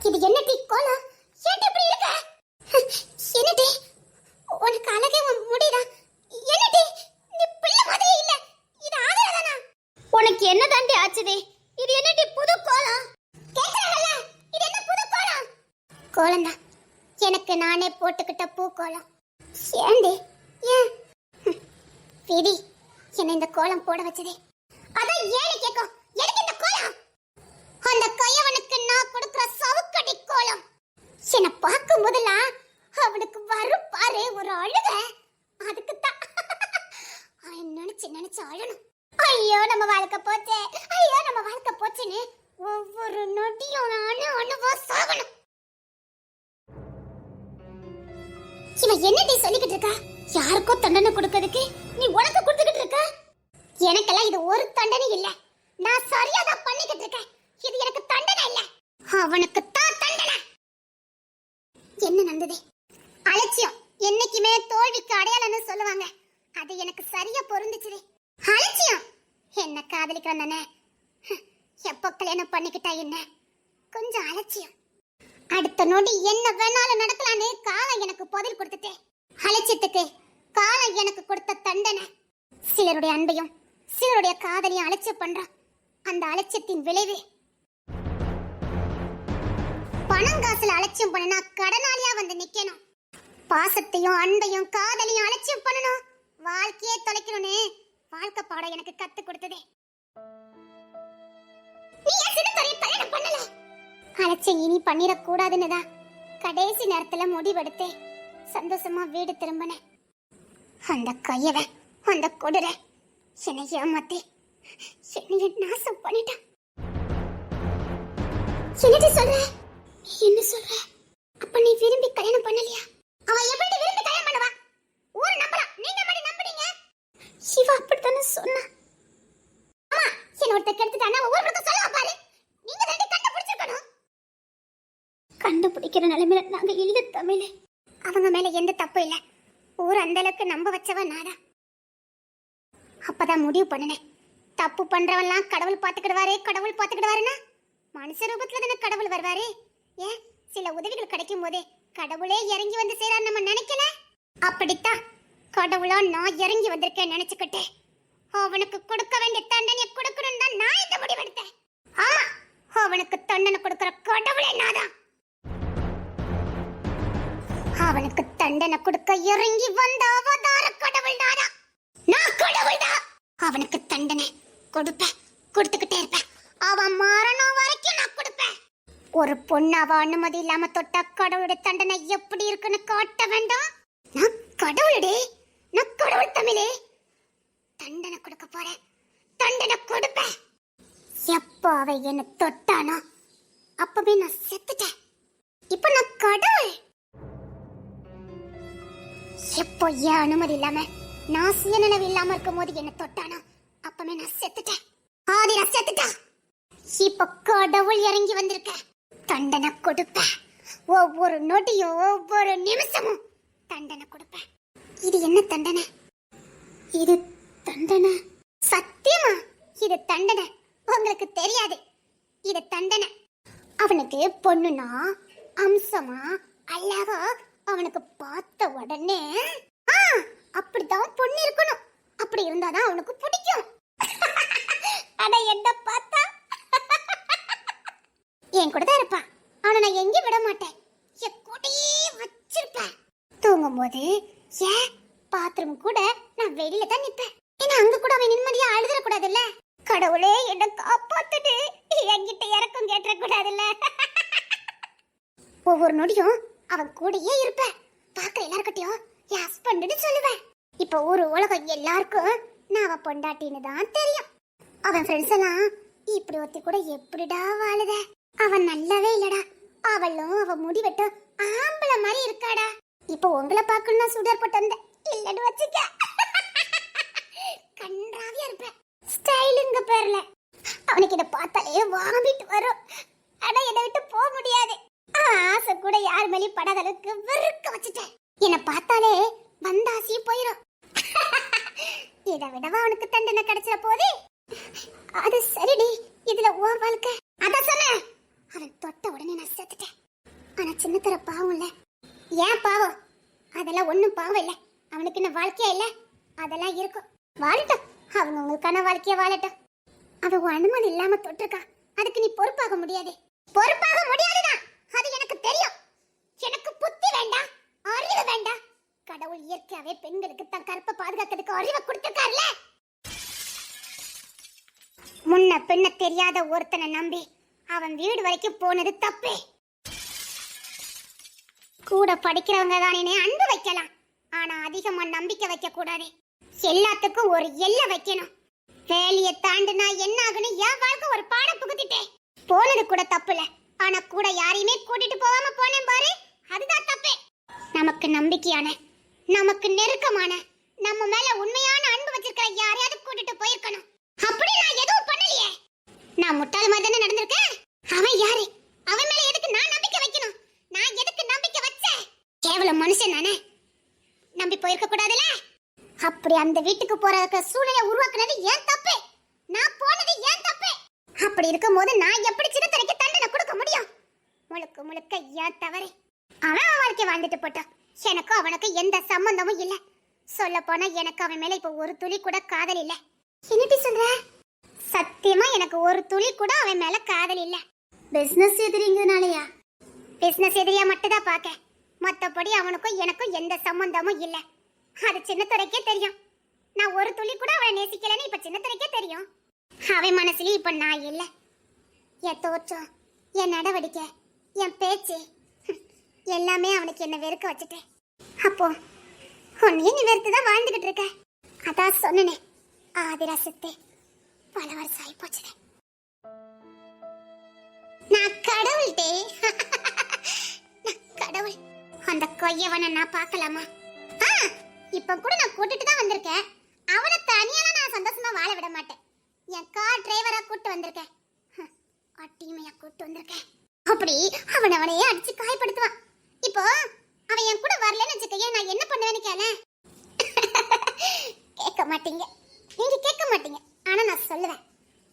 இது என்ன டீ கோலம்? ஏன் இப்படி இருக்க? என்ன டீ உனக்கு அழகே முடியல? என்ன டீ நீ பிள்ளை மாதிரி இல்ல, இது ஆதரதானா? உனக்கு என்ன தாண்டி ஆச்சுதே? இது என்ன டீ புது கோலம்? கேக்குறல, இது என்ன புது கோலம்? கோலம்தான், எனக்கு நானே போட்டுக்கிட்ட பூ கோலம். ஏண்டி ஏன் விதி என்ன இந்த கோலம் போட வச்சதே? அதான் ஏன் கேக்கும், எனக்கு இந்த கோலம் அந்த கையவனுக்கு நான் கொடுக்கிற சவுக்கடி கோலம். என்ன பார்க்கும் போதெல்லாம் அவனுக்கு வரும் பாரு ஒரு அழுக, அதுக்கு தான் அவன் நினைச்சு அழணும். ஐயோ நம்ம வாழ்க்கை போச்சே, ஐயோ நம்ம வாழ்க்கை போச்சுன்னு ஒவ்வொரு நொடியும் அணுவா சாகணும். இவன் என்னடி சொல்லிக்கிட்டு இருக்கா? யாருக்கோ தண்டனை கொடுக்கிறதுக்கு நீ உனக்கு கொடுத்துக்கிட்டு இருக்க? எனக்கெல்லாம் இது ஒரு தண்டனை இல்ல, நான் சரியாதான் பண்ணிக்கிட்டு இருக்கேன். இது எனக்கு தண்டனை இல்ல, அவனுக்கு தான் தண்டனை. என்ன நடந்தது? அலட்சியம் என்னைக்குமே தோல்விக்கு அடையாளம்னு சொல்லுவாங்க, அது எனக்கு சரியா பொருந்துச்சு. அலட்சியம் என்ன காதலிக்கிறேன் தானே, எப்போ கல்யாணம் பண்ணிக்கிட்டா என்ன, கொஞ்சம் அலட்சியம். அடுத்த நொடி என்ன வேணாலும் நடக்கலான்னு காலம் எனக்கு பதில் கொடுத்துட்டே. அலட்சியத்துக்கு காலம் எனக்கு கொடுத்த தண்டனை. சிலருடைய அன்பையும் சிலருடைய காதலையும் அலட்சியம் பண்றான். அந்த அலட்சியத்தின் விளைவு பணங்காசுல அலட்சியம் பண்ணனா கடனாளியா வந்து நிக்கணும். பாசத்தையும் அன்பையும் காதலையும் அலட்சியம் பண்ணணும், வாழ்க்கையே தொலைக்கணும்னு வாழ்க்கை பாடம் எனக்கு கத்து கொடுத்ததே. நீ ஏன் சின்னத்தரையை கல்யாணம் பண்ணல? அலட்சியம் இனி பண்ணிடக்கூடாதுன்னுதான் கடைசி நேரத்துல முடிவெடுத்தே சந்தோஷமா வீடு திரும்பினேன். அந்த கையவன் அந்த கொடுரை என்னை ஏமாத்தி என்னைய நாசம் பண்ணிட்டான். என்னடி சொல்ற? என்ன சொல்ற? அப்ப நீ விரும்பி கல்யாணம் பண்ணலையா? அவன் எப்படி விரும்பி கல்யாணம் பண்ணுவா? ஊர் நம்பலாம், நீங்க எப்படி நம்புறீங்க? சிவா அப்படித்தானே சொன்னா. அம்மா என்ன ஒருத்தர் கெடுத்துட்டானா ஊருக்கு சொல்லுவா பாரு, நீங்க ரெண்டு கண்டுபிடிச்சிருக்கணும். கண்டுபிடிக்கிற நிலைமையில நாங்க இல்ல தமிழ். அவங்க மேல எந்த தப்பு இல்ல, ஊர் அந்த அளவுக்கு நம்ப வச்சவன் நாடா. அப்பதான் முடிவு பண்ணினேன், தப்பு பண்றவன்லாம் கடவுள் பாத்துக்கிடுவாரே கடவுள் பாத்துக்கிடுவாருன்னா மனுஷ ரூபத்துல தானே கடவுள் வருவாரு. ஏன் சில உதவிகள் கிடைக்கும் போதே கடவுளே இறங்கி வந்து சேரார் நம்ம நினைக்கல? அப்படித்தான் கடவுளா நான் இறங்கி வந்திருக்கேன் நினைச்சுக்கிட்டேன். அவனுக்கு கொடுக்க வேண்டிய தண்டனை கொடுக்கணும் தான் நான் இந்த முடிவெடுத்தேன். ஆமா, அவனுக்கு தண்டனை கொடுக்கிற கடவுளே நாதான். அவனுக்கு தண்டனை கொடுக்க இறங்கி வந்த அவதார கடவுள் நாதா. நான் கடவுள் தான். அவனுக்கு தண்டனை கொடுப்பேன், கொடுத்துக்கிட்டே இருப்பேன். அவன் மரணம் வரைக்கும் நான் கொடுப்பேன். ஒரு பொண்ணு அவ அனுமதி இல்லாம தொட்டா கடவுளுடைய தண்டனை எப்படி இருக்குன்னு காட்ட வேண்டாம். நான் கடவுளே, நான் கடவுள் தமிழே. தண்டனை கொடுக்க போறேன், தண்டனை கொடுப்பேன். எப்போ அவ என்ன தொட்டானோ அப்பவே நான் செத்துட்டேன். இப்ப நான் கடவுள். எப்போ ஏன் அனுமதி இல்லாம நான் சுயநினைவு இல்லாம இருக்கும் போது என்ன தொட்டானா அப்பவே நான் செத்துட்டேன். ஆதி நான் செத்துட்டேன். இப்ப கடவுள் இறங்கி வந்திருக்க, தண்டனை கொடுப்பேன். ஒவ்வொரு நொடியும் ஒவ்வொரு நிமிஷமும் தண்டனை கொடுப்பேன். இது என்ன தண்டனை? இது தண்டனை சத்தியமா? இது தண்டனை உங்களுக்கு தெரியாது. இது தண்டனை. அவனுக்கு பொண்ணுனா அம்சமா அழகா அவனுக்கு பார்த்த உடனே அப்படிதான் பொண்ணு இருக்கணும். அப்படி இருந்தாதான் அவனுக்கு பிடிக்கும். அட என்ன பார்த்தா என் கூட தான் இருப்பான். அவனை நான் எங்கேயும் விட மாட்டேன், என் கூடயே வச்சிருப்பேன். தூங்கும் போது ஏன் பாத்ரூம் கூட நான் வெளியில தான் நிப்பேன். ஏன்னா அங்க கூட அவன் நிம்மதியா அழுதுற கூடாதுல்ல. கடவுளே என்ன காப்பாத்துட்டு என்கிட்ட இறக்கம் கேட்டுற கூடாதுல்ல. ஒவ்வொரு நொடியும் அவன் கூடயே இருப்பேன். பாக்குற எல்லார்கிட்டயும் என் ஹஸ்பண்ட்னு சொல்லுவேன். இப்ப ஒரு உலகம் எல்லாருக்கும் நான் அவ பொண்டாட்டின்னு தான் தெரியும். அவன் ஃப்ரெண்ட்ஸ் எல்லாம் இப்படி ஒத்தி கூட எப்படிடா வாழுத, அவன் நல்லாவே இல்லடா, அவளும் அவ முடி வெட்ட ஆம்பளை மாதிரி இருக்காடா. இப்ப உங்களை பார்க்கணும்னா சுடர் போட்டு வந்த இல்லன்னு வச்சுக்க. கன்றாவியா இருப்பேன் ஸ்டைலுங்க பேர்ல. அவனுக்கு இதை பார்த்தாலே வாமிட்டு வரும். ஆனா என்னை விட்டு போக முடியாது. ஆசை கூட யார் மேலேயும் படாத அளவுக்கு வெறுக்க வச்சுட்டேன். என்னை பார்த்தாலே வந்தாசி போயிடும். இதை விடவா அவனுக்கு தண்டனை கிடைச்ச போதே. அது சரிடி, இதுல ஓ வாழ்க்கை. அதான் சொன்ன, அவன் தொட்ட உடனே நான் செத்துட்டேன். வாழ்க்கைய வாழட்டும். அவ உன் அனுமதி இல்லாம தொட்டிருக்கா, அதுக்கு நீ பொறுப்பாக முடியாது. பொறுப்பாக முடியாதுதான், அது எனக்கு தெரியும். எனக்கு புத்தி வேண்டாம், அறிவு வேண்டாம். கடவுள் இயற்கையாவே பெண்களுக்கு தன் கற்பை பாதுகாக்கிறதுக்கு அறிவை கொடுத்திருக்காருல. முன்ன பின்ன தெரியாத ஒருத்தனை நம்பி அவன் வீடு வரைக்கும் போனது தப்பே. கூட படிக்கிறவங்க தானே அன்பு வைக்கலாம், ஆனா அதிகமா நம்பிக்கை வைக்க கூடாது. எல்லாத்துக்கும் ஒரு எல்லை வைக்கணும். வேலைய தாண்டினா என்ன ஆகுன்னு என் வாழ்க்கை ஒரு பாடம் புகுத்திட்டேன். போனது கூட தப்பு இல்ல, ஆனா கூட யாரையுமே கூட்டிட்டு போகாம போனேன் பாரு, அதுதான் தப்பே. நமக்கு நம்பிக்கையான, நமக்கு நெருக்கமான, நம்ம மேல உண்மையான அன்பு வச்சிருக்கிற யாரையாவது கூட்டிட்டு போயிருக்கணும். அப்படி நான் எதுவும் பண்ணலையே. நான் முட்டாள் மாதிரி தானே நடந்திருக்கேன். அவன் யாரு? அவன் மேல எதுக்கு நான் நம்பிக்கை வைக்கணும்? நான் எதுக்கு நம்பிக்கை வச்சேன்? கேவலம் மனுஷன் நானே, நம்பி போயிருக்க கூடாதுல. அப்படி அந்த வீட்டுக்கு போறதுக்கு சூழ்நிலை உருவாக்குனது ஏன் தப்பு? நான் போனது ஏன் தப்பு? அப்படி இருக்கும்போது நான் எப்படி சின்னத்தரைக்கு தண்டனை கொடுக்க முடியும்? முழுக்க முழுக்க ஏன் தவறு? அவன் வாழ்க்கை வாழ்ந்துட்டு போட்டான், எனக்கு அவனுக்கு எந்த சம்பந்தமும் இல்ல. சொல்ல போனா எனக்கு அவன் மேல இப்ப ஒரு துளி கூட காதல் இல்ல. என்னடி சொல்ற? சத்தியமா எனக்கு ஒரு துளி கூட அவன் மேல காதல் இல்ல. பிசினஸ் எதிரிங்கனாலயா? பிசினஸ் எதிரியா மட்டும் தான் பாக்க, மத்தபடி அவனுக்கும் எனக்கும் எந்த சம்பந்தமும் இல்ல. அது சின்னத்துறைக்கே தெரியும். நான் ஒரு துளி கூட அவனை நேசிக்கலன்னு இப்ப சின்னத்துறைக்கே தெரியும். அவன் மனசுலயும் இப்ப நான் இல்ல. என் தோற்றம், என் நடவடிக்கை, என் பேச்சு எல்லாமே அவனுக்கு என்ன வெறுக்க வச்சுட்டேன். அப்போ உன்னையே நீ வெறுத்துதான் வாழ்ந்துகிட்டு இருக்க. அதான் சொன்னனே, ஆதிரா செத்து பல வருஷம் ஆகி போச்சு. நான் கடவுள்டே, கடவுள். அந்த கொய்யவனை நான் பார்க்கலாமா? இப்ப கூட நான் கூட்டிட்டு தான் வந்திருக்கேன். அவனை தனியால நான் சந்தோஷமா வாழ விட மாட்டேன். என் கார் டிரைவரா கூட்டு வந்திருக்கேன், அட்டிமையா கூட்டு வந்திருக்கேன். அப்படி அவனையே அடிச்சு காயப்படுத்துவான். இப்போ அவன் என் கூட வரலன்னு வச்சுக்கையே, நான் என்ன பண்ணுவேன்னு கேள. கேட்க மாட்டீங்க, நீங்க கேட்க மாட்டீங்க. ஆனா நான் சொல்லுவேன்,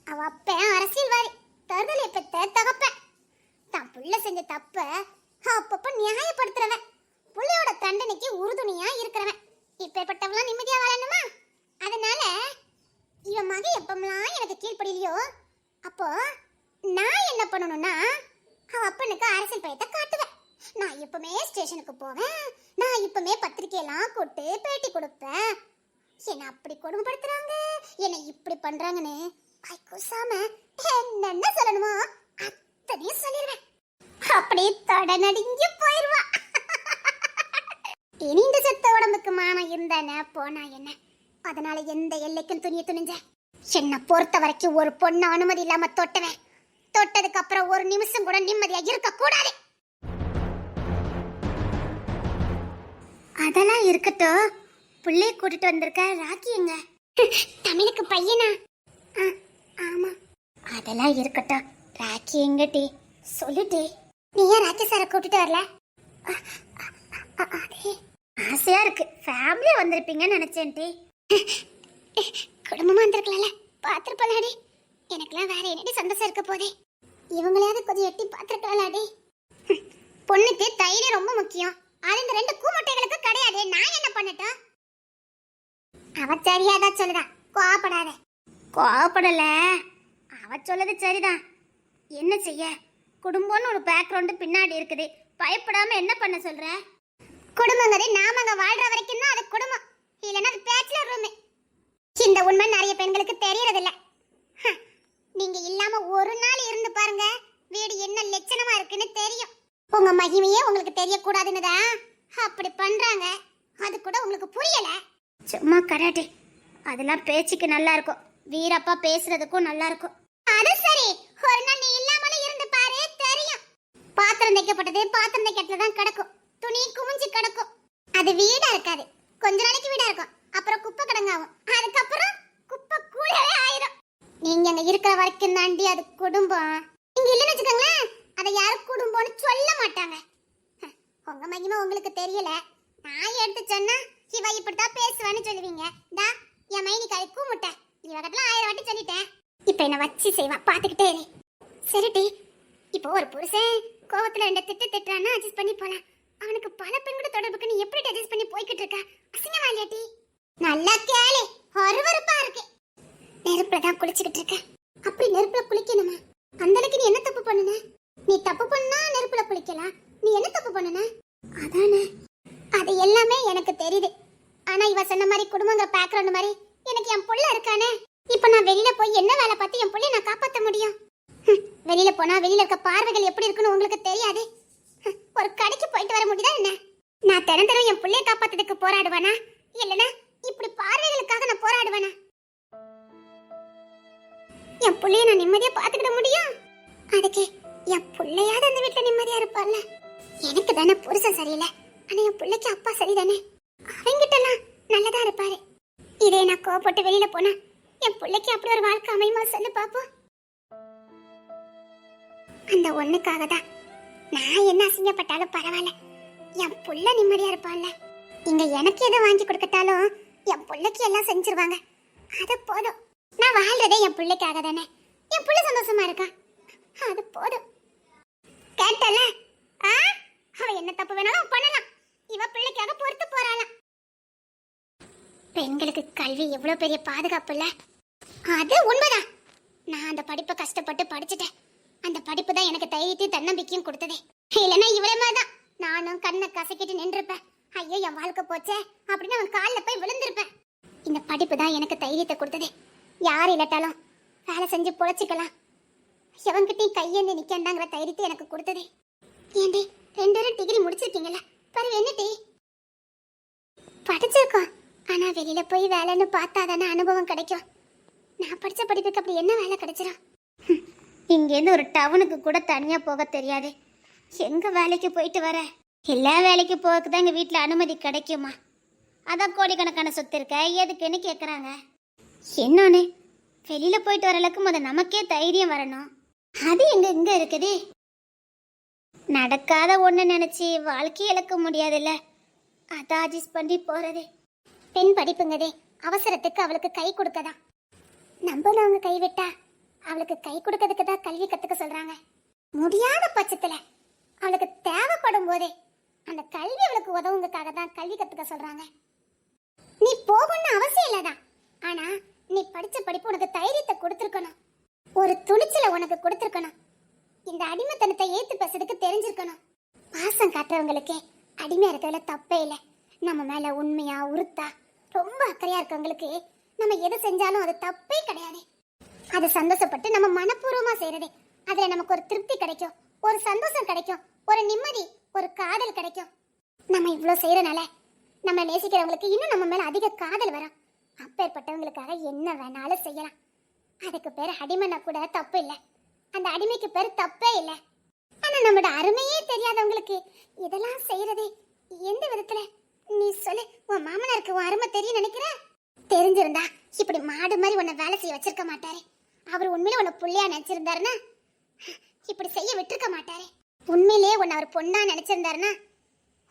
அவ அப்ப அரசியல்வாதி, தருதலை பெத்த தகப்ப, தான் புள்ள செஞ்ச தப்ப அப்பப்ப நியாயப்படுத்துறவன், புள்ளையோட தண்டனைக்கு உறுதுணையா இருக்கிறவன். இப்பேற்பட்டவெல்லாம் நிம்மதியா வாழணுமா? அதனால இவன் மகன் எப்பமெல்லாம் எனக்கு கீழ்ப்படியலையோ அப்போ நான் என்ன பண்ணணும்னா, அவ அப்பனுக்கு அரசியல் பயத்தை காட்டுவேன். நான் எப்பவுமே ஸ்டேஷனுக்கு போவேன், நான் எப்பவுமே பத்திரிக்கையெல்லாம் கூட்டு பேட்டி கொடுப்பேன். என்ன அப்படி கொடுமைப்படுத்துறாங்க, என்ன இப்படி பண்றாங்கன்னு கூசாம என்னென்ன சொல்லணுமோ அத்தனையும் சொல்லிடுவேன். அப்படி தொட நடுங்கி போயிருவா. இனி இந்த செத்த உடம்புக்கு மானம் இருந்தானே போனா என்ன, அதனால எந்த எல்லைக்கும் துணிய துணிஞ்ச. என்ன பொறுத்த வரைக்கும் ஒரு பொண்ணு அனுமதி இல்லாம தொட்டவன், தொட்டதுக்கு அப்புறம் ஒரு நிமிஷம் கூட நிம்மதியா இருக்க கூடாது. அதெல்லாம் இருக்கட்டும், புள்ளைய கூட்டிட்டு வந்திருக்க ராக்கி எங்க? தமிழுக்கு பையனா? ஆமா. அதெல்லாம் இருக்கட்டும், ராக்கி எங்கடி சொல்லுடி. நீ ஏன் ராக்கி சாரை கூட்டிட்டு வரல? அதே ஆசையா இருக்கு, ஃபேமிலியா வந்திருப்பீங்கன்னு நினைச்சேன்டி. குடும்பமா வந்திருக்கலாம்ல, பாத்துருப்பலாடி. எனக்குலாம் வேற என்னடி சந்தோஷம் இருக்க போதே. இவங்களையாவது கொஞ்சம் எட்டி பாத்துருக்கலாம்டி. பொண்ணுக்கு தைரியம் ரொம்ப முக்கியம், அது இந்த ரெண்டு கூமுட்டைகளுக்கு கிடையாது. நான் என்ன பண்ணட்டும்? அவ சரியாதான் சொல்லுதா, கோவப்படாத. கோவப்படல, அவ சொல்லது சரிதான். என்ன செய்ய, குடும்பம்னு ஒரு பேக்ரவுண்டு பின்னாடி இருக்குது, பயப்படாம என்ன பண்ண சொல்ற? குடும்பங்கிறது நாம அங்க வாழ்ற வரைக்கும் தான் அது குடும்பம், இல்லைன்னா அது பேச்சுலர் ரூம். இந்த உண்மை நிறைய பெண்களுக்கு தெரியறது இல்ல. நீங்க இல்லாம ஒரு நாள் இருந்து பாருங்க, வீடு என்ன லட்சணமா இருக்குன்னு தெரியும். உங்க மகிமையே உங்களுக்கு தெரியக்கூடாதுன்னுதா அப்படி பண்றாங்க. அது கூட உங்களுக்கு புரியல. சும்மா கராட்டே, அதெல்லாம் பேச்சுக்கு நல்லா இருக்கும், வீரப்பா பேசுறதுக்கும் நல்லா இருக்கும். அது சரி, ஒரு நாள் நீ இல்லாமலே இருந்து பாரு, தெரியும். பாத்திரம் தைக்கப்பட்டது பாத்திரம் தைக்கத்துல தான் கிடக்கும், துணி குமிஞ்சு கிடக்கும். அது வீடா இருக்காது, கொஞ்ச நாளைக்கு வீடா இருக்கும், அப்புறம் குப்பை கிடங்காகும், அதுக்கப்புறம் குப்பை கூடவே ஆயிரும். நீங்க அங்க இருக்கிற வரைக்கும் தாண்டி அது குடும்பம். நீங்க இல்லைன்னு வச்சுக்கோங்களேன், அதை யாரும் குடும்பம்னு சொல்ல மாட்டாங்க. உங்க மகிமை உங்களுக்கு தெரியல, நான் எடுத்து சொன்னா இவ இப்படித்தான் பேசுவான்னு சொல்லுவீங்க. டா என் மைனிக்காரி கூமுட்டை, இவ கட்டலாம் 1000 வாட்டி சொல்லிட்டேன். இப்ப என்ன வச்சு செய்வா, பாத்துக்கிட்டே இரு. சரிடி, இப்போ ஒரு புருஷன் கோவத்துல 2 திட்டு திட்டுறான்னா அட்ஜஸ்ட் பண்ணி போலாம். அவனுக்கு பல பெண்களோட தொடர்புக்கு நீ எப்படி அட்ஜஸ்ட் பண்ணி போய்கிட்டு இருக்க? அசிங்கமா இல்லையாட்டி? நல்லா கேளு, ஒருவருப்பா இருக்கு. நெருப்புல தான் குளிச்சுக்கிட்டு இருக்கேன். அப்படி நெருப்புல குளிக்கணுமா? அந்த அளவுக்கு நீ என்ன தப்பு பண்ணுன? நீ தப்பு பண்ணா நெருப்புல குளிக்கலாம். நீ என்ன தப்பு பண்ணுன? அதானே, அது எல்லாமே எனக்கு தெரியுது. ஆனா இவ சொன்ன மாதிரி குடும்பங்க பேக்ரவுண்ட் மாதிரி எனக்கு என் புள்ள இருக்கானே. இப்ப நான் வெளியில போய் என்ன வேலை பார்த்து என் புள்ளைய நான் காப்பாத்த முடியும்? வெளியில போனா வெளியில இருக்க பார்வைகள் எப்படி இருக்குன்னு உங்களுக்கு தெரியாது. ஒரு கடைக்கு போயிட்டு வர முடியுதா என்ன? நான் தினம் என் புள்ளைய காப்பாத்துறதுக்கு போராடுவானா, இல்லனா இப்படி பார்வைகளுக்காக நான் போராடுவானா? என் புள்ளைய நான் நிம்மதியா பாத்துக்கிட முடியும்? அதுக்கு என் புள்ளையாவது அந்த வீட்டுல நிம்மதியா இருப்பாள்ல. எனக்கு தானே புருஷன் சரியில்லை, ஆனா என் பிள்ளைக்கு அப்பா சரிதானே. அவங்கிட்டலாம் நல்லதா இருப்பாரு. இதே நான் கோவப்பட்டு வெளியில போனா என் பிள்ளைக்கு அப்படி ஒரு வாழ்க்கை அமையுமா சொல்லு பாப்போம். அந்த ஒண்ணுக்காக தான் நான் என்ன அசிங்கப்பட்டாலும் பரவாயில்ல, என் புள்ள நிம்மதியா இருப்பான்ல. இங்க எனக்கு எதை வாங்கி கொடுக்கட்டாலும் என் பிள்ளைக்கு எல்லாம் செஞ்சிருவாங்க. அது போதும். நான் வாழ்றதே என் பிள்ளைக்காக தானே. என் புள்ள சந்தோஷமா இருக்கா, அது போதும். கேட்டல? அவ என்ன தப்பு வேணாலும் பண்ணலாம். இவ பிள்ளைக்காக பொறுத்து போறாளாம். பெண்களுக்கு கல்வி எவ்வளவு பெரிய பாதுகாப்பு இல்ல? அது உண்மைதான். நான் அந்த படிப்பை கஷ்டப்பட்டு படிச்சுட்டேன். அந்த படிப்பு தான் எனக்கு தைரியத்தையும் தன்னம்பிக்கையும் கொடுத்ததே. இல்லைன்னா இவ்வளவு மாதிரிதான் நானும் கண்ணை கசக்கிட்டு நின்றுப்பேன். ஐயோ என் வாழ்க்கை போச்சே அப்படின்னு அவன் காலில் போய் விழுந்திருப்பேன். இந்த படிப்பு தான் எனக்கு தைரியத்தை கொடுத்ததே. யார் இல்லாட்டாலும் வேலை செஞ்சு பொழைச்சிக்கலாம், எவன்கிட்டையும் கையேந்தி நிக்கண்டாங்கிற தைரியத்தை எனக்கு கொடுத்ததே. ஏண்டி 2 டிகிரி முடிச்சிருக்கீங்களா? பரவ என்னடி படிச்சிருக்கோம். ஆனா வெளியில போய் வேலைன்னு பார்த்தா தானே அனுபவம் கிடைக்கும். நான் படிச்ச படிப்புக்கு அப்படி என்ன வேலை கிடைச்சிரும்? இங்கேருந்து ஒரு டவுனுக்கு கூட தனியா போக தெரியாது. எங்க வேலைக்கு போயிட்டு வர? எல்லா வேலைக்கு போறதுக்கு தான் எங்க வீட்டுல அனுமதி கிடைக்குமா? அதான் கோடிக்கணக்கான சொத்து இருக்க, எதுக்குன்னு கேக்குறாங்க. என்னன்னு வெளியில போயிட்டு வர அளவுக்கு முத நமக்கே தைரியம் வரணும். அது எங்க இருக்குது? நடக்காத ஒண்ணு நினைச்சு வாழ்க்கையை இழக்க முடியாதுல்ல, அதான் அட்ஜஸ்ட் பண்ணி போறது. பெண் படிப்புங்கதே அவசரத்துக்கு அவளுக்கு கை கொடுக்கதான். நம்மளும் அவங்க கைவிட்டா அவளுக்கு கை கொடுக்கறதுக்கு தான் கல்வி கத்துக்க சொல்றாங்க. முடியாத பட்சத்துல அவளுக்கு தேவைப்படும் போதே அந்த கல்வி அவளுக்கு உதவுங்கக்காக தான் கல்வி கத்துக்க சொல்றாங்க. நீ போகணும்னு அவசியம் இல்லதான், ஆனா நீ படிச்ச படிப்பு உனக்கு தைரியத்தை கொடுத்துருக்கணும், ஒரு துணிச்சலை உனக்கு கொடுத்துருக்கணும், இந்த அடிமைத்தனத்தை ஏத்து பேசுறதுக்கு தெரிஞ்சிருக்கணும். பாசம் காட்டுறவங்களுக்கு அடிமையா இருக்கிறதுல தப்பே இல்லை. நம்ம மேல உண்மையா உறுத்தா ரொம்ப அக்கறையா இருக்கவங்களுக்கு நம்ம எது செஞ்சாலும் அது தப்பே கிடையாது. அது சந்தோஷப்பட்டு நம்ம மனப்பூர்வமா செய்யறது, அதுல நமக்கு ஒரு திருப்தி கிடைக்கும், ஒரு சந்தோஷம் கிடைக்கும், ஒரு நிம்மதி, ஒரு காதல் கிடைக்கும். நம்ம இவ்வளவு செய்யறனால நம்ம நேசிக்கிறவங்களுக்கு இன்னும் நம்ம மேல அதிக காதல் வரும். அப்பேற்பட்டவங்களுக்காக என்ன வேணாலும் செய்யலாம். அதுக்கு பேர் அடிமைனா கூட தப்பு இல்லை, அந்த அடிமைக்கு பேர் தப்பே இல்லை. ஆனா நம்மளோட அருமையே தெரியாதவங்களுக்கு இதெல்லாம் செய்யறது எந்த விதத்துல? நீ சொல்லு, உன் மாமனாருக்கு உன் அருமை தெரியும் நினைக்கிற? தெரிஞ்சிருந்தா இப்படி மாடு மாதிரி உன்னை வேலை செய்ய வச்சிருக்க மாட்டாரு. அவர் உண்மையில உன்னை புள்ளையா நினைச்சிருந்தாருன்னா இப்படி செய்ய விட்டுருக்க மாட்டாரு. உண்மையிலேயே உன்னை அவர் பொண்ணா நினைச்சிருந்தாருன்னா,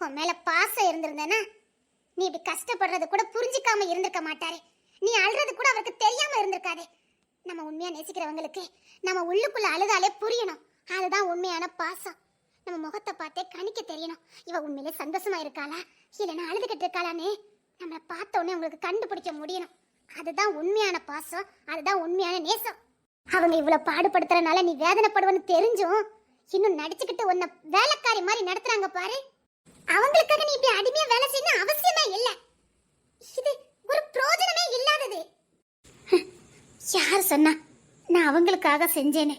உன் மேல பாசம் இருந்திருந்தேன்னா நீ இப்படி கஷ்டப்படுறது கூட புரிஞ்சிக்காம இருந்திருக்க மாட்டாரு. நீ அழுறது கூட அவருக்கு தெரியாம இருந்திருக்காது. நம்ம உண்மையா நேசிக்கிறவங்களுக்கு நம்ம உள்ளுக்குள்ள அழுதாலே புரியணும், அதுதான் உண்மையான பாசம். நம்ம முகத்தை பார்த்தே கணிக்க தெரியணும், இவ உண்மையிலே சந்தோஷமா இருக்காளா இல்லைன்னா அழுதுகிட்டு இருக்காளான்னு நம்மளை பார்த்த உடனே உங்களுக்கு கண்டுபிடிக்க முடியணும். அதுதான் உண்மையான பாசம், அதுதான் உண்மையான நேசம். அவங்க இவ்வளவு பாடுபடுத்துறதுனால நீ வேதனைப்படுவன்னு தெரிஞ்சும் இன்னும் நடிச்சுக்கிட்டு உன்னை வேலைக்காரி மாதிரி நடத்துறாங்க பாரு. அவங்களுக்காக நீ இப்படி அடிமையா வேலை செய்யணும் அவசியமே இல்லை. இது ஒரு பிரயோஜனமே இல்லாதது. யார் சொன்னா நான் அவங்களுக்காக செஞ்சேனே?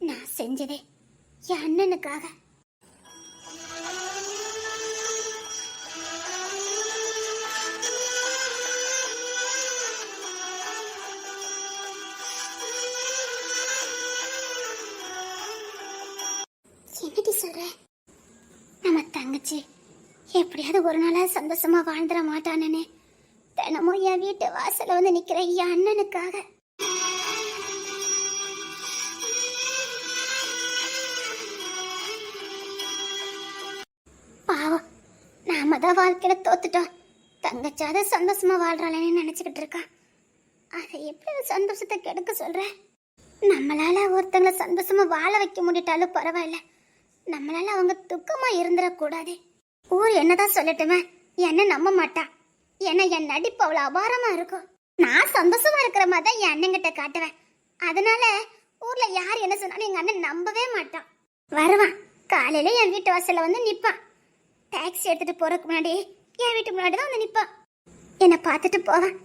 நான் செஞ்சதே என் அண்ணனுக்காக. என்னடி சொல்ற? நம்ம தங்கச்சி எப்படியாவது ஒரு நாளா சந்தோஷமா வாழ்ந்துட மாட்டானே. தினமும் என் வீட்டு வாசல வந்து நிக்கிற என் அண்ணனுக்காக. பாவம், நாம தான் வாழ்க்கையில தோத்துட்டோம். தங்கச்சாத சந்தோஷமா வாழ்றாளேன்னு நினைச்சுக்கிட்டு இருக்கான். அதை எப்படி சந்தோஷத்தை கெடுக்க சொல்ற? நம்மளால ஒருத்தங்களை சந்தோஷமா வாழ வைக்க முடிட்டாலும் பரவாயில்ல, நம்மளால அவங்க துக்கமா இருந்துடக்கூடாது. ஊர் என்னதான் சொல்லட்டுமே, என்ன நம்ப மாட்டா. ஏன்னா என் நடிப்பு அவ்வளவு அபாரமா இருக்கும். நான் சந்தோஷமா இருக்கிற மாதிரி தான் என் அண்ணன்கிட்ட காட்டுவேன். அதனால ஊர்ல யார் என்ன சொன்னாலும் எங்க அண்ணன் நம்பவே மாட்டான். வருவான், காலையில என் வீட்டு வாசல்ல வந்து நிப்பான். டாக்ஸி எடுத்துட்டு போறதுக்கு முன்னாடி என் வீட்டு முன்னாடி தான் வந்து நிப்பான். என்னை பார்த்துட்டு போவான்,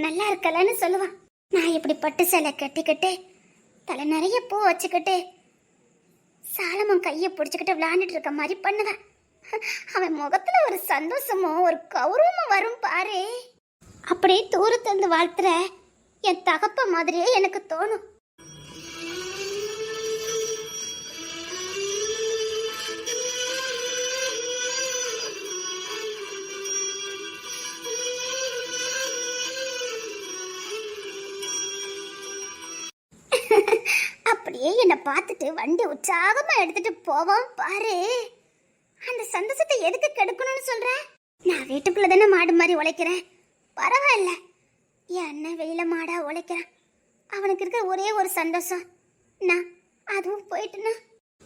நல்லா இருக்கலன்னு சொல்லுவான். நான் இப்படி பட்டு சேலை கட்டிக்கிட்டு தலை நிறைய பூ வச்சுக்கிட்டு சாலமன் கையை பிடிச்சிக்கிட்டு விளையாண்டுட்டு இருக்க மாதிரி பண்ணுவேன். அவன் முகத்துல ஒரு சந்தோஷமும் ஒரு கௌரவமும் வரும் பாரு. அப்படியே தூரத்திலிருந்து வாழ்த்துற என் தகப்ப மாதிரியே எனக்கு தோணும். அப்படியே என்னை பார்த்துட்டு வண்டி உற்சாகமா எடுத்துட்டு போவோம் பாரு. அந்த சந்தோஷத்தை எதுக்கு கெடுக்கணும்னு சொல்ற? நான் வீட்டுக்குள்ள தானே மாடு மாதிரி உழைக்கிறேன், பரவாயில்ல. என் அண்ணன் வெயில மாடா உழைக்கிறான், அவனுக்கு இருக்க ஒரே ஒரு சந்தோஷம் நான் அதுவும் போயிட்டுனா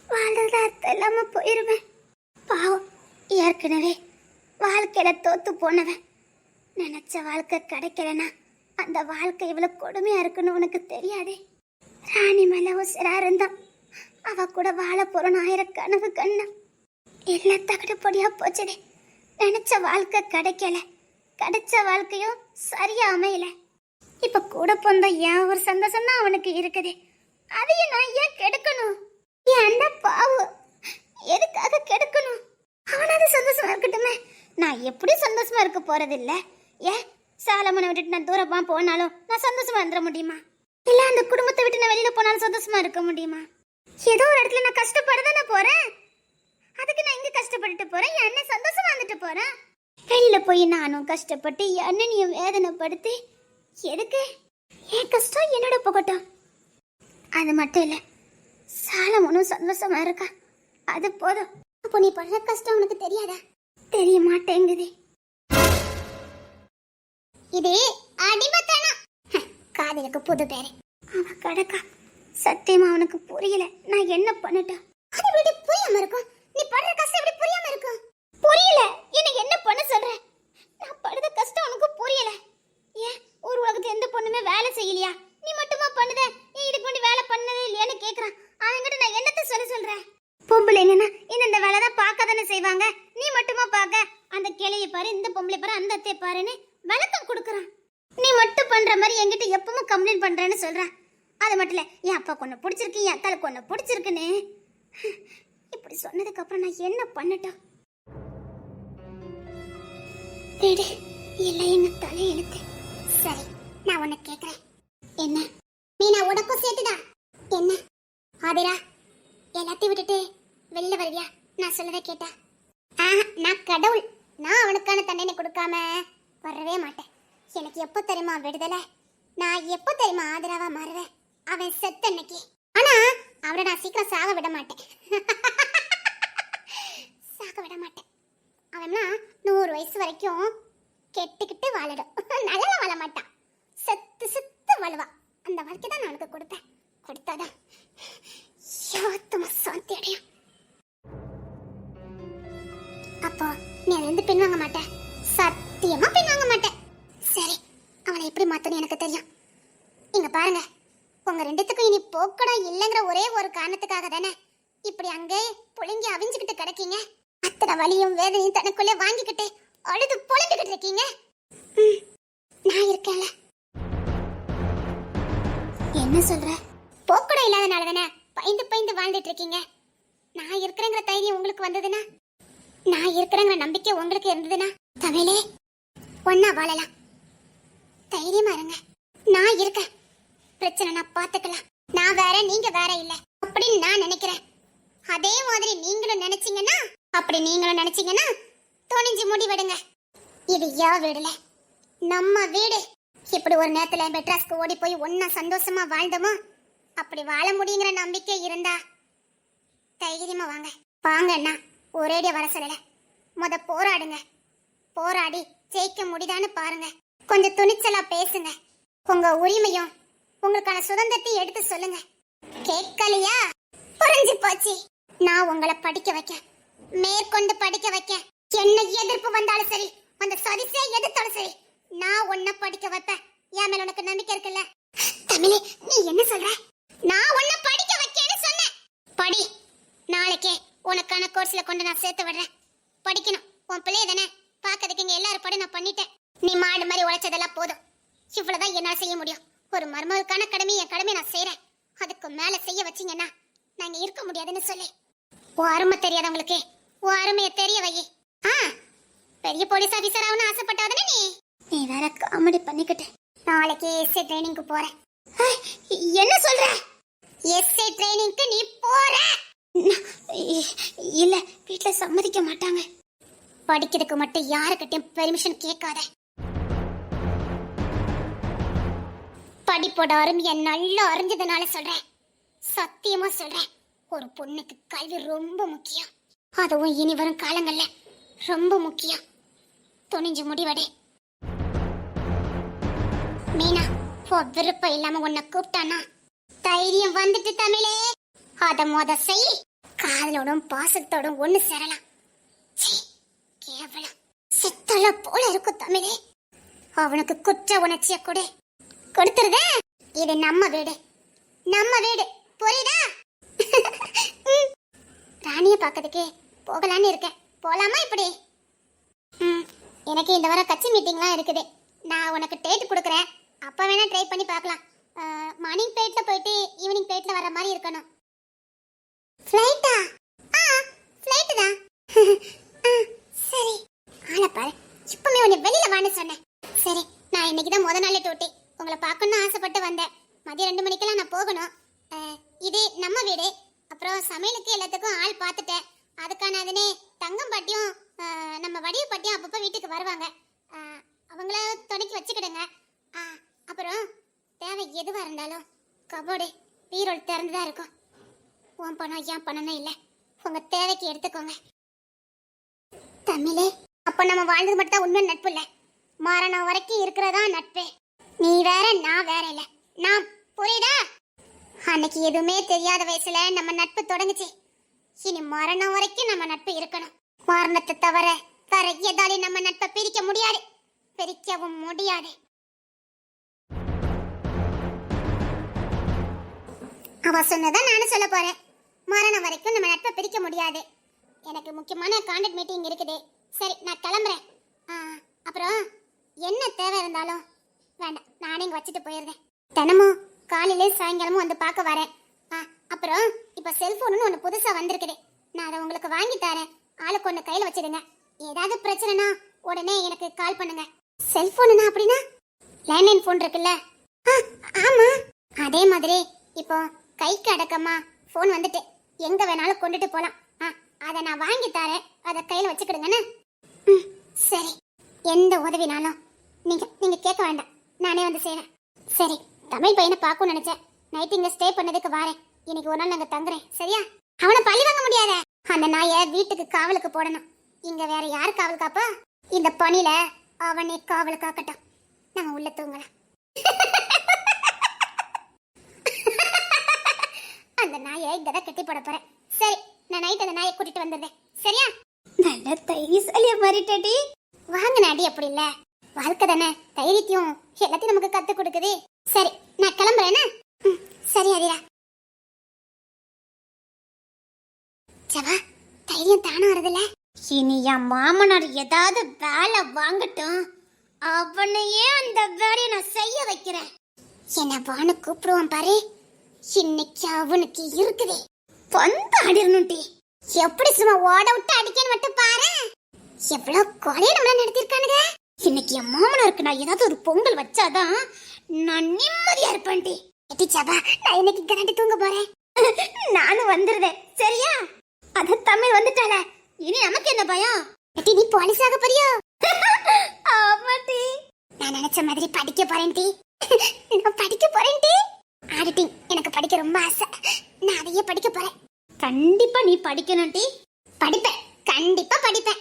வாழ்றதுல அர்த்தம் இல்லாம போயிருவேன். பாவம், ஏற்கனவே வாழ்க்கையில தோத்து போனவன். நினைச்ச வாழ்க்கை கிடைக்கலனா அந்த வாழ்க்கை இவ்வளவு கொடுமையா இருக்குன்னு உனக்கு தெரியாதே. ராணி மேல உசிரா இருந்தான், அவ கூட வாழ போறோம் ஆயிரக்கனவு கண்ணா. எல்லாம் தகடுபடியா போச்சுடே. நினைச்ச வாழ்க்கை கிடைக்கல, கிடைச்ச வாழ்க்கையும் சரியா அமையல. இப்ப கூட பொந்த ஏன் ஒரு சந்தோஷம் தான் அவனுக்கு இருக்குது, அதையும் நான் ஏன் கெடுக்கணும்? என் அண்ணன் பாவம், எதுக்காக கெடுக்கணும்? அவனாவது சந்தோஷமா இருக்கட்டுமே. நான் எப்படி சந்தோஷமா இருக்க போறது இல்ல. ஏன் சாலமனை விட்டுட்டு நான் தூரமா போனாலும் நான் சந்தோஷமா இருந்துட முடியுமா? இல்ல அந்த குடும்பத்தை விட்டு நான் வெளியில போனாலும் சந்தோஷமா இருக்க முடியுமா? ஏதோ ஒரு இடத்துல நான் கஷ்டப்படதானே போறேன், அதுக்கு நான் இங்க கஷ்டப்பட்டுட்டு போறேன். என் அண்ணன் சந்தோஷமா வந்துட்டு போறேன். வெளியில போய் நானும் கஷ்டப்பட்டு என் அண்ணனையும் வேதனைப்படுத்தி எதுக்கு? என் கஷ்டம் என்னோட போகட்டும். அது மட்டும் இல்ல, சாலமனும் சந்தோஷமா இருக்கா, அது போதும். அப்போ நீ படுற கஷ்டம் உனக்கு தெரியாதா? தெரிய மாட்டேங்குது. இது அடிமத்தனம். காதலுக்கு புது பேரு. அவன் கடக்கா, சத்தியமா அவனுக்கு புரியல நான் என்ன பண்ணிட்டேன். அது எப்படி புரியாம இருக்கும்? நீ படுற கஷ்டம் எப்படி புரியாம இருக்கும்? புரியல, என்ன என்ன பண்ண சொல்ற? நான் படுற கஷ்டம் உனக்கு புரியல. ஏன் ஒரு உலகத்துல எந்த பொண்ணுமே வேலை செய்யலையா? நீ மட்டுமா பண்ணுத? ஏன் இதுக்கு முன்னாடி வேலை பண்ணதே இல்லையான்னு கேக்குறான். அவன்கிட்ட நான் என்னத்த சொல்றேன்? பொம்பளைங்கன்னா இந்த வேலை தான் பார்க்க தானே செய்வாங்க, நீ மட்டுமா பார்க்க? அந்த கிளையை பாரு, இந்த பொம்பளை பாரு, அந்த அத்தை பாருன்னு விளக்கம் கொடுக்குறான். நீ மட்டும் பண்ற மாதிரி என்கிட்ட எப்பவும் கம்ப்ளைண்ட் பண்றேன்னு சொல்றான். அது மட்டும் இல்ல, என் அப்பா கொன்ன பிடிச்சிருக்கு, என் அத்தாளுக்கு கொன்ன பிடிச்சிருக்குன்னு இப்படி சொன்னதுக்கு அப்புறம் நான் என்ன பண்ணட்டும்? இல்லை எங்க தலை எழுத்து. சரி, நான் உன்னை கேக்குறேன். என்ன மீனா, உனக்கும் சேர்த்துதா? என்ன ஆதிரா, எல்லாத்தையும் விட்டுட்டு வெளில வருவியா? நான் சொல்லவே கேட்டா? நான் கடவுள், நான் அவனுக்கான தண்டனை கொடுக்காம வரவே மாட்டேன். எனக்கு எப்போ தெரியுமா விடுதலை? நான் எப்போ தெரியுமா ஆதரவா மாறுவேன்? அவன் செத்த அன்னைக்கு. ஆனா அவனை நான் சீக்கிரம் சாக விட மாட்டேன். சாக விட மாட்டேன். அவன்னா 100 வயசு வரைக்கும் கெட்டுக்கிட்டு வாழடும், நல்லா வாழ மாட்டான். செத்து செத்து வாழுவா. அந்த வாழ்க்கை தான் நான் உனக்கு கொடுப்பேன். கொடுத்தாதான் யாத்தமா சாந்தி அடையும். அப்போ நீ அதுல இருந்து பின் வாங்க மாட்டேன்? சத்தியமா பின் வாங்க மாட்டேன். சரி, அவனை எப்படி மாத்தணும் எனக்கு தெரியும். இங்க பாருங்க, உங்க ரெண்டுத்துக்கும் இனி போக்கடம் இல்லைங்கிற ஒரே ஒரு காரணத்துக்காக தானே இப்படி அங்கே புழுங்கி அவிஞ்சுக்கிட்டு கிடக்கீங்க. அத்தனை வலியும் வேதனையும் தனக்குள்ளே வாங்கிக்கிட்டு அழுது புலம்பிக்கிட்டு இருக்கீங்க. நான் இருக்கேன்ல. என்ன சொல்ற? போக்கடம் இல்லாதனால தானே பயந்து பயந்து வாழ்ந்துட்டு இருக்கீங்க. நான் இருக்கிறேங்கிற தைரியம் உங்களுக்கு வந்ததுன்னா, நான் இருக்கிறேங்கிற நம்பிக்கை உங்களுக்கு இருந்ததுன்னா, தமிழே ஒன்னா வாழலாம். தைரியமா இருங்க, நான் இருக்கேன். பிரச்சனை நான் பாத்துக்கலாம். நான் வேற, நீங்க வேற இல்ல அப்படின்னு நான் நினைக்கிறேன். அதே மாதிரி நீங்களும் நினைச்சீங்கன்னா, அப்படி நீங்களும் நினைச்சீங்கன்னா துணிஞ்சு முடிவெடுங்க. இது யா வீடுல நம்ம வீடு. இப்படி ஒரு நேரத்துல மெட்ராஸ்க்கு ஓடி போய் ஒன்னா சந்தோஷமா வாழ்ந்தோமோ, அப்படி வாழ முடியுங்கிற நம்பிக்கை இருந்தா தைரியமா வாங்க. வாங்கன்னா ஒரேடியா வர சொல்லல, போராடுங்க. போராடி ஜெயிக்க முடியுதான்னு பாருங்க. கொஞ்சம் துணிச்சலா பேசுங்க. உங்க உரிமையும் உங்களுக்கான சுதந்திரத்தை எடுத்து சொல்லுங்க. கேட்கலையா? புரிஞ்சு போச்சு. நான் உங்களை படிக்க வைக்க, மேற்கொண்டு படிக்க வைக்க, என்ன எதிர்ப்பு வந்தாலும் சரி, அந்த சதிசே எதிர்த்தாலும் சரி, நான் உன்னை படிக்க வைப்பேன். என் மேல உனக்கு நம்பிக்கை இருக்குல்ல? தமிழே, நீ என்ன சொல்ற? நான் உன்னை படிக்க வைக்கேன்னு சொன்னேன். படி. நாளைக்கே உனக்கான கோர்ஸ்ல கொண்டு நான் சேர்த்து விடுறேன். படிக்கணும். உன் பிள்ளைய தானே பாக்கிறதுக்கு இங்க எல்லாரும் படி நான் பண்ணிட்டேன். நீ மாடு மாதிரி உழைச்சதெல்லாம் போதும். இவ்வளவுதான் என்னால செய்ய முடியும். ஒரு மருமகளுக்கான என் கடமை நான் செய்யறேன். அதுக்கு மேல செய்ய வச்சீங்கன்னா நாங்க இருக்க முடியாதுன்னு சொல்லி உன் அருமை தெரியாதவங்களுக்கு உன் அருமையை தெரிய வை. பெரிய போலீஸ் ஆபீசர் ஆகணும்னு ஆசைப்பட்டாதானே நீ வேற காமெடி பண்ணிக்கிட்டு நாளைக்கு எஸ்ஏ ட்ரைனிங்க்கு போற. என்ன சொல்ற? எஸ்ஏ ட்ரைனிங்க்கு நீ போற? இல்ல, வீட்ல சம்மதிக்க மாட்டாங்க. படிக்கிறதுக்கு மட்டும் யாருக்கிட்டையும் பெர்மிஷன் கேட்காத. படிப்போட அருமையை நல்லா அறிஞ்சதுனால சொல்றேன். சத்தியமா சொல்றேன். ஒரு பொண்ணுக்கு கல்வி ரொம்ப முக்கியம். அதுவும் இனி வரும் காலங்கள்ல ரொம்ப முக்கியம். துணிஞ்சு முடிவடே. மீனா, விருப்பம் இல்லாம உன்னை கூப்பிட்டானா தைரியம் வந்துட்டு தமிழே. அத செய். காதலோடும் பாசத்தோடும் ஒண்ணு சேரலாம். கேவலம் செத்தல போல இருக்கும் தமிழே. அவனுக்கு குற்ற உணர்ச்சிய கொடுத்துருத. இது நம்ம வீடு, நம்ம வீடு, புரியுதா? ராணிய பாக்கிறதுக்கு போகலான்னு இருக்கேன். போலாமா இப்படி? எனக்கு இந்த வாரம் கட்சி மீட்டிங்லாம் இருக்குது. நான் உனக்கு டேட் கொடுக்குறேன். அப்ப வேணா ட்ரை பண்ணி பார்க்கலாம். மார்னிங் ஃப்ளைட்ல போயிட்டு ஈவினிங் ஃப்ளைட்ல வர மாதிரி இருக்கணும். ஃப்ளைட்டா? ஃப்ளைட் தான். சரி, ஆள பாரு. இப்பமே உன்னை வெளியில வான்னு சொன்னேன். சரி, நான் இன்னைக்கு தான் முத நாளே டூட்டி. உங்களை பார்க்கணும்னு ஆசைப்பட்டு வந்தேன். மதியம் 2 மணிக்கெல்லாம் நான் போகணும். இது நம்ம வீடு. அப்புறம் சமையலுக்கு எல்லாத்துக்கும் ஆள் பார்த்துட்டேன். அதுக்கான அதுனே தங்கம் பாட்டியும் நம்ம வடிவு பாட்டியும் அப்பப்போ வீட்டுக்கு வருவாங்க. அவங்கள துணைக்கி வச்சுக்கிடுங்க. அப்புறம் தேவை எதுவாக இருந்தாலும் கபோர்டு பீரோல் திறந்துதான் இருக்கும். உன் பணம் ஏன் பணம்னு இல்லை, உங்க தேவைக்கு எடுத்துக்கோங்க. தமிழே, அப்போ நம்ம வாழ்ந்தது மட்டும் தான் உண்மை நட்பு இல்லை, மரணம் வரைக்கும் இருக்கிறதா நட்பு. நீ வேற நான் வேற இல்லை. நான் புரியுதா? அன்னைக்கு எதுவுமே தெரியாத வயசுல நம்ம நட்பு தொடங்குச்சு. இனி மரணம் வரைக்கும் நம்ம நட்பு இருக்கணும். மரணத்தை தவிர வேற எதாலையும் நம்ம நட்பை பிரிக்க முடியாது, பிரிக்கவும் முடியாது. அவ சொன்னதான் நானும் சொல்ல போறேன். மரணம் வரைக்கும் நம்ம நட்பை பிரிக்க முடியாது. எனக்கு முக்கியமான கான்டாக்ட் மீட்டிங் இருக்குது. சரி, நான் கிளம்புறேன். அப்புறம் என்ன தேவை இருந்தாலும் வேண்டாம், நானே இங்க வச்சுட்டு போயிருந்தேன். தினமும் காலையில சாயங்காலமும் வந்து பார்க்க வரேன். அப்புறம் இப்ப செல்போன் ஒண்ணு புதுசா வந்திருக்குது. நான் அதை உங்களுக்கு வாங்கி தரேன். ஆளுக்கு ஒண்ணு கையில வச்சிடுங்க. ஏதாவது பிரச்சனைனா உடனே எனக்கு கால் பண்ணுங்க. செல்போனுனா அப்படின்னா லேண்ட்லைன் போன் இருக்குல்ல? ஆமா, அதே மாதிரி இப்போ கைக்கு அடக்கமா போன் வந்துட்டு எங்க வேணாலும் கொண்டுட்டு போலாம். அதை நான் வாங்கி தரேன். அதை கையில வச்சுக்கிடுங்கன்னு. சரி, எந்த உதவினாலும் நீங்க கேட்க வேண்டாம், நானே வந்து செய்வேன். சரி, தமிழ் பையனை பார்க்கணும்னு நினைச்சேன். நைட் இங்க ஸ்டே பண்ணதுக்கு வரேன். இன்னைக்கு ஒரு நாள் நாங்க தங்குறேன், சரியா? அவனை பழி வாங்க முடியாத. அந்த நாயை வீட்டுக்கு காவலுக்கு போடணும். இங்க வேற யாரு காவல் காப்பா? இந்த பணியில அவனே காவல் காக்கட்டும். நாங்க உள்ள தூங்கலாம். அந்த நாயை இங்கதான் கட்டி போட போறேன். சரி, நான் நைட் அந்த நாயை கூட்டிட்டு வந்துடுறேன், சரியா? நல்ல தைரியசாலியா மாறிட்டடி. வாங்க நாடி, அப்படி இல்ல, வாழ்க்கை தானே தைரியத்தையும் எல்லாத்தையும் நமக்கு கத்து கொடுக்குது. சரி, நான் கிளம்புறேன்னா? சரி அதிரா. சவா, தைரியம் தானே வருதுல்ல? இனி என் மாமனார் ஏதாவது வேலை வாங்கட்டும், அவனையே அந்த வேலையை நான் செய்ய வைக்கிறேன். என்ன வான்னு கூப்பிடுவான் பாரு. இன்னைக்கு அவனுக்கு இருக்குது. பந்து ஆடிரணும்டி. எப்படி சும்மா ஓட விட்டு அடிக்கன்னு மட்டும் பாரு. எவ்வளவு கொலையை நம்மள நடத்திருக்கானுங்க. இன்னைக்கு என் மாமனாருக்கு நான் ஏதாவது ஒரு பொங்கல் வச்சாதான் நான் நிம்மதியா இருப்பேன்டி. எட்டி சபா, நான் இன்னைக்கு கரண்ட் தூங்க போறேன். நானும் வந்துருவேன், சரியா? அத தமிழ் வந்துட்டால, இனி நமக்கு என்ன பயம்? எட்டி, நீ போலீஸ் ஆக போறியோ? ஆமாடி. நான் நினைச்ச மாதிரி படிக்க போறேன் டி. நான் படிக்க போறேன் டி. ஆடிட்டிங் எனக்கு படிக்க ரொம்ப ஆசை. நான் அதையே படிக்க போறேன். கண்டிப்பா நீ படிக்கணும் டி. படிப்பேன், கண்டிப்பா படிப்பேன்.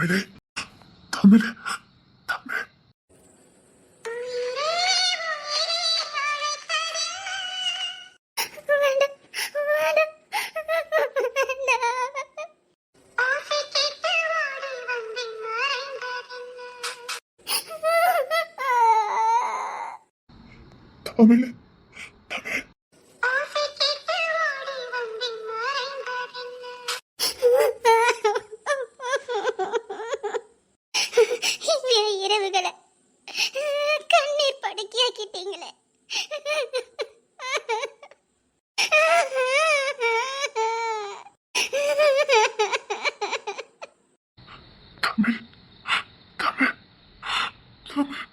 தமிழே தமிழே தமிழ். வேண்டாம், வேண்டாம், வேண்டாம். தமிழே தமிழ். என் இரவுகளை கண்ணீர் படுக்கையாக்கிட்டீங்களே. தமிழ் தமிழ் தமிழ்.